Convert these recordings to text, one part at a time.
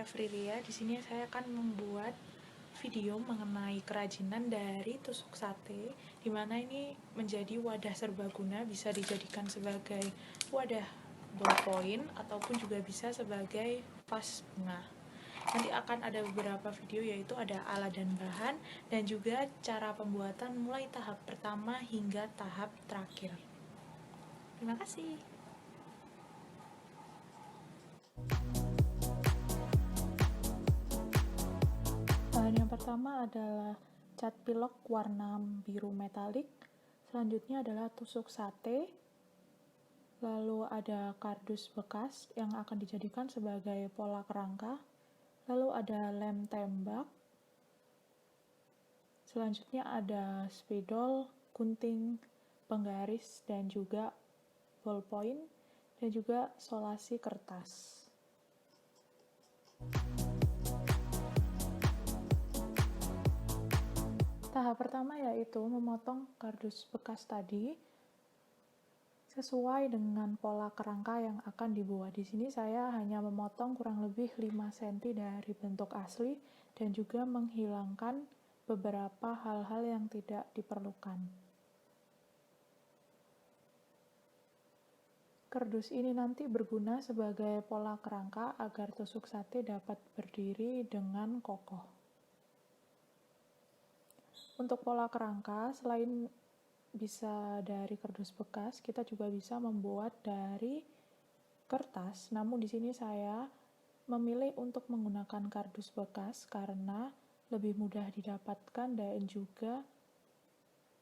Frilia. Di sini saya akan membuat video mengenai kerajinan dari tusuk sate, dimana ini menjadi wadah serbaguna, bisa dijadikan sebagai wadah ballpoint ataupun juga bisa sebagai vas bunga. Nanti akan ada beberapa video, yaitu ada alat dan bahan dan juga cara pembuatan mulai tahap pertama hingga tahap terakhir. Terima kasih. Bahan yang pertama adalah cat pilok warna biru metalik, selanjutnya adalah tusuk sate, lalu ada kardus bekas yang akan dijadikan sebagai pola kerangka, lalu ada lem tembak, selanjutnya ada spidol, gunting, penggaris, dan juga ballpoint, dan juga solasi kertas. Tahap pertama yaitu memotong kardus bekas tadi sesuai dengan pola kerangka yang akan dibuat. Di sini saya hanya memotong kurang lebih 5 cm dari bentuk asli dan juga menghilangkan beberapa hal-hal yang tidak diperlukan. Kardus ini nanti berguna sebagai pola kerangka agar tusuk sate dapat berdiri dengan kokoh. Untuk pola kerangka, selain bisa dari kardus bekas, kita juga bisa membuat dari kertas. Namun di sini saya memilih untuk menggunakan kardus bekas karena lebih mudah didapatkan dan juga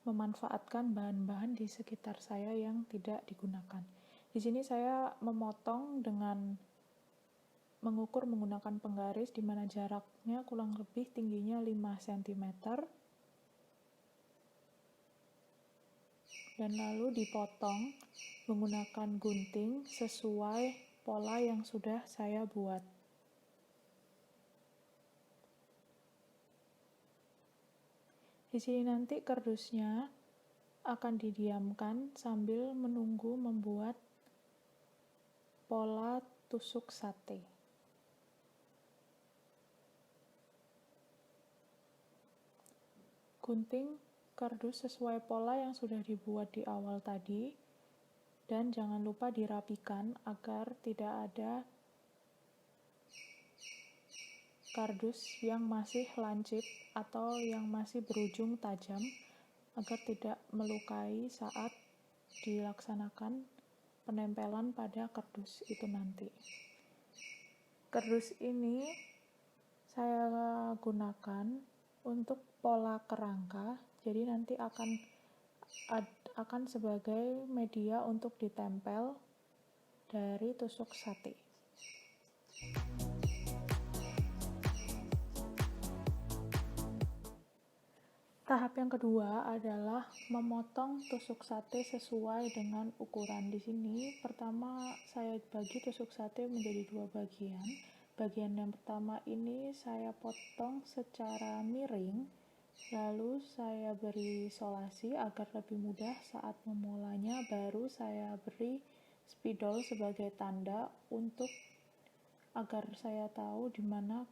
memanfaatkan bahan-bahan di sekitar saya yang tidak digunakan. Di sini saya memotong dengan mengukur menggunakan penggaris, di mana jaraknya kurang lebih tingginya 5 cm. Dan lalu dipotong menggunakan gunting sesuai pola yang sudah saya buat. Di sini nanti kardusnya akan didiamkan sambil menunggu membuat pola tusuk sate. Gunting kardus sesuai pola yang sudah dibuat di awal tadi, dan jangan lupa dirapikan agar tidak ada kardus yang masih lancip atau yang masih berujung tajam, agar tidak melukai saat dilaksanakan penempelan pada kardus itu nanti. Kardus ini saya gunakan untuk pola kerangka, jadi nanti akan sebagai media untuk ditempel dari tusuk sate. Tahap yang kedua adalah memotong tusuk sate sesuai dengan ukuran. Di sini pertama saya bagi tusuk sate menjadi 2 bagian. Bagian yang pertama ini saya potong secara miring, lalu saya beri solasi agar lebih mudah saat memulainya. Baru saya beri spidol sebagai tanda untuk agar saya tahu di mana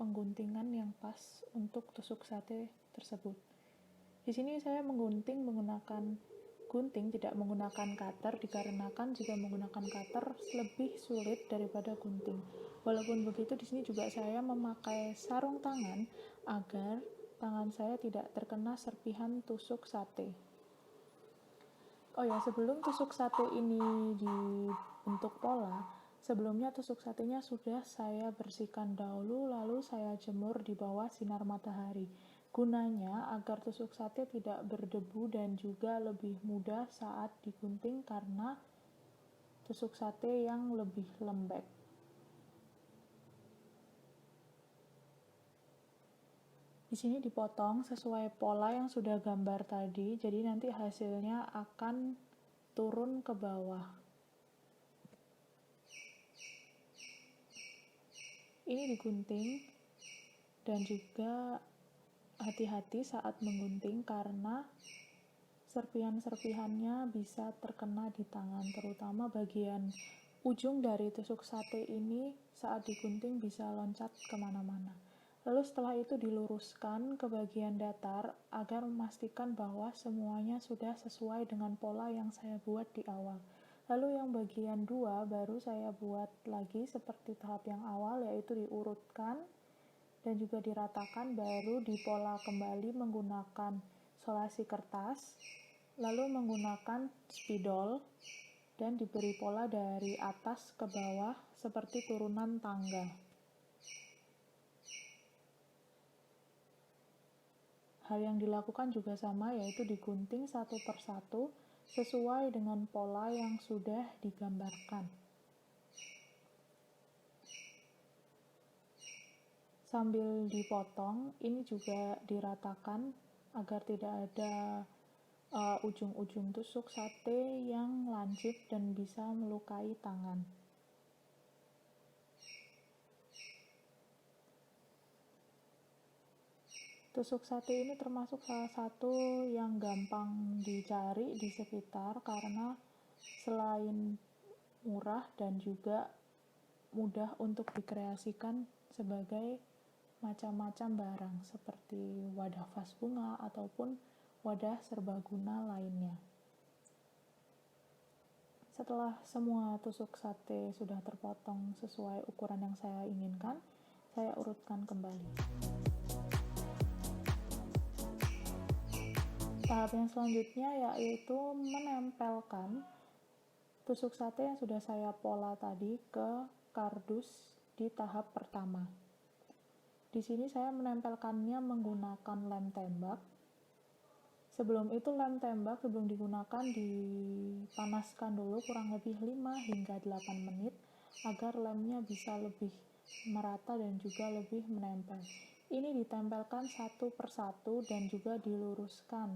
pengguntingan yang pas untuk tusuk sate tersebut. Di sini saya menggunting menggunakan gunting, tidak menggunakan cutter, dikarenakan jika menggunakan cutter lebih sulit daripada gunting. Walaupun begitu, di sini juga saya memakai sarung tangan agar tangan saya tidak terkena serpihan tusuk sate. Oh ya, sebelum tusuk sate ini dibentuk pola, sebelumnya tusuk satenya sudah saya bersihkan dahulu, lalu saya jemur di bawah sinar matahari. Gunanya agar tusuk sate tidak berdebu dan juga lebih mudah saat digunting karena tusuk sate yang lebih lembek. Di sini dipotong sesuai pola yang sudah gambar tadi, jadi nanti hasilnya akan turun ke bawah. Ini digunting dan juga hati-hati saat menggunting karena serpihan-serpihannya bisa terkena di tangan, terutama bagian ujung dari tusuk sate ini saat digunting bisa loncat kemana-mana. Lalu setelah itu diluruskan ke bagian datar agar memastikan bahwa semuanya sudah sesuai dengan pola yang saya buat di awal. Lalu yang bagian 2 baru saya buat lagi seperti tahap yang awal, yaitu diurutkan dan juga diratakan, baru dipola kembali menggunakan solasi kertas, lalu menggunakan spidol, dan diberi pola dari atas ke bawah seperti turunan tangga. Hal yang dilakukan juga sama, yaitu digunting satu persatu sesuai dengan pola yang sudah digambarkan. Sambil dipotong, ini juga diratakan agar tidak ada ujung-ujung tusuk sate yang lancip dan bisa melukai tangan. Tusuk sate ini termasuk salah satu yang gampang dicari di sekitar karena selain murah dan juga mudah untuk dikreasikan sebagai macam-macam barang seperti wadah vas bunga ataupun wadah serbaguna lainnya. Setelah semua tusuk sate sudah terpotong sesuai ukuran yang saya inginkan, saya urutkan kembali. Tahap yang selanjutnya yaitu menempelkan tusuk sate yang sudah saya pola tadi ke kardus di tahap pertama. Di sini saya menempelkannya menggunakan lem tembak. Sebelum itu lem tembak sebelum digunakan dipanaskan dulu kurang lebih 5 hingga 8 menit agar lemnya bisa lebih merata dan juga lebih menempel. Ini ditempelkan satu persatu dan juga diluruskan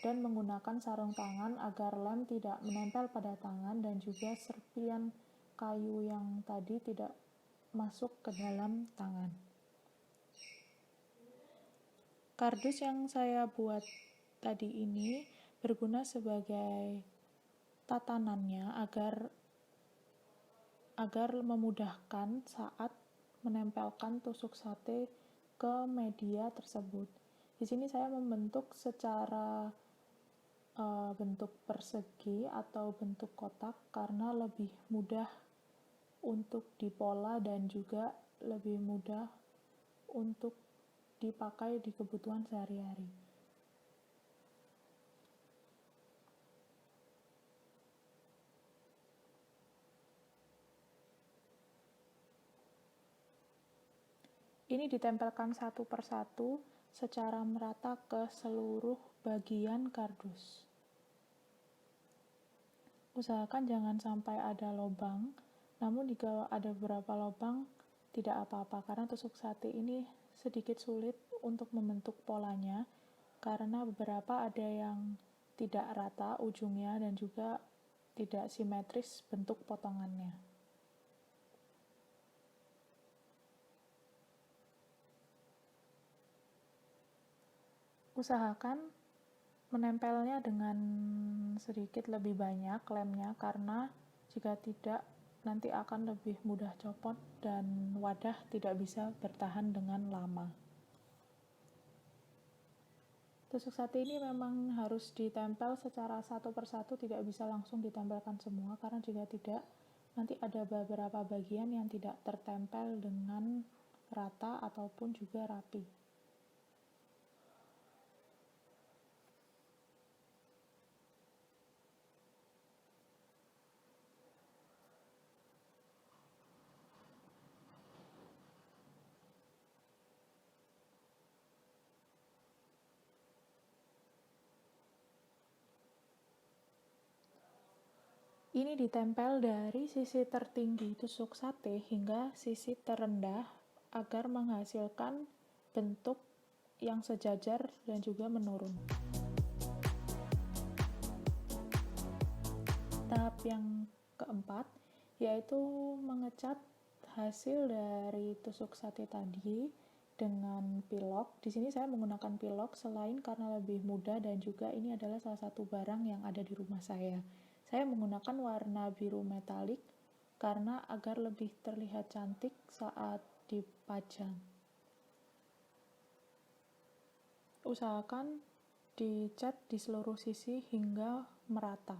dan menggunakan sarung tangan agar lem tidak menempel pada tangan dan juga serpian kayu yang tadi tidak masuk ke dalam tangan. Kardus yang saya buat tadi ini berguna sebagai tatanannya agar memudahkan saat menempelkan tusuk sate ke media tersebut. Di sini saya membentuk secara bentuk persegi atau bentuk kotak karena lebih mudah untuk dipola dan juga lebih mudah untuk dipakai di kebutuhan sehari-hari. Ini ditempelkan satu persatu secara merata ke seluruh bagian kardus. Usahakan jangan sampai ada lubang, namun jika ada beberapa lubang tidak apa-apa karena tusuk sate ini sedikit sulit untuk membentuk polanya karena beberapa ada yang tidak rata ujungnya dan juga tidak simetris bentuk potongannya. Usahakan menempelnya dengan sedikit lebih banyak lemnya karena jika tidak nanti akan lebih mudah copot dan wadah tidak bisa bertahan dengan lama. Tusuk sate ini memang harus ditempel secara satu persatu, tidak bisa langsung ditempelkan semua karena jika tidak nanti ada beberapa bagian yang tidak tertempel dengan rata ataupun juga rapi. Ini ditempel dari sisi tertinggi tusuk sate hingga sisi terendah agar menghasilkan bentuk yang sejajar dan juga menurun. Tahap yang keempat yaitu mengecat hasil dari tusuk sate tadi dengan pilok. Di sini saya menggunakan pilok selain karena lebih mudah dan juga ini adalah salah satu barang yang ada di rumah saya. Saya menggunakan warna biru metalik karena agar lebih terlihat cantik saat dipajang. Usahakan dicat di seluruh sisi hingga merata,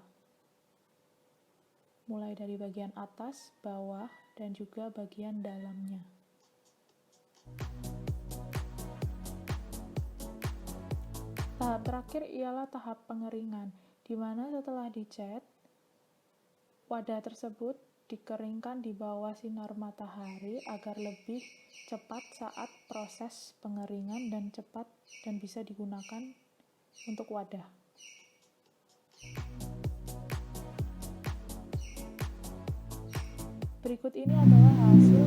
mulai dari bagian atas, bawah, dan juga bagian dalamnya. Tahap terakhir ialah tahap pengeringan, di mana setelah dicat, wadah tersebut dikeringkan di bawah sinar matahari agar lebih cepat saat proses pengeringan dan cepat dan bisa digunakan untuk wadah. Berikut ini adalah hasil